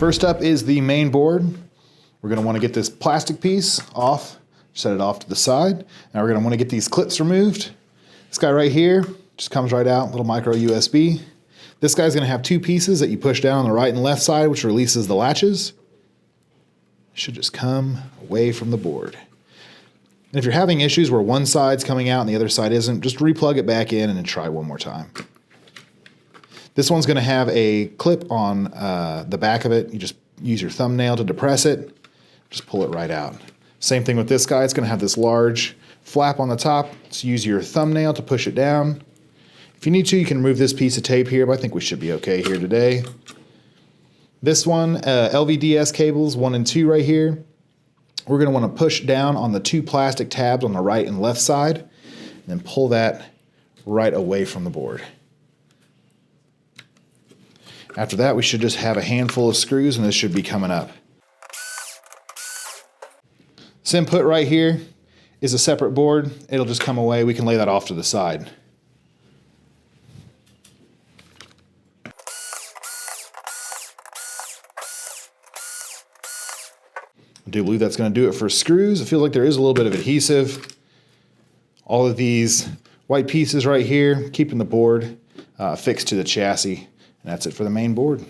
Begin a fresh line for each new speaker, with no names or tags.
First up is the main board. We're going to want to get this plastic piece off, set it off to the side. Now we're going to want to get these clips removed. This guy right here just comes right out, little micro USB. This guy's going to have two pieces that you push down on the right and left side, which releases the latches. Should just come away from the board. And if you're having issues where one side's coming out and the other side isn't, just replug it back in and then try one more time. This one's going to have a clip on the back of it. You just use your thumbnail to depress it. Just pull it right out. Same thing with this guy. It's going to have this large flap on the top. So use your thumbnail to push it down. If you need to, you can remove this piece of tape here, but I think we should be okay here today. This one, LVDS cables 1 and 2 right here. We're going to want to push down on the two plastic tabs on the right and left side, and then pull that right away from the board. After that, we should just have a handful of screws, and this should be coming up. This input right here is a separate board. It'll just come away. We can lay that off to the side. I do believe that's going to do it for screws. I feel like there is a little bit of adhesive. All of these white pieces right here, keeping the board fixed to the chassis. And that's it for the main board.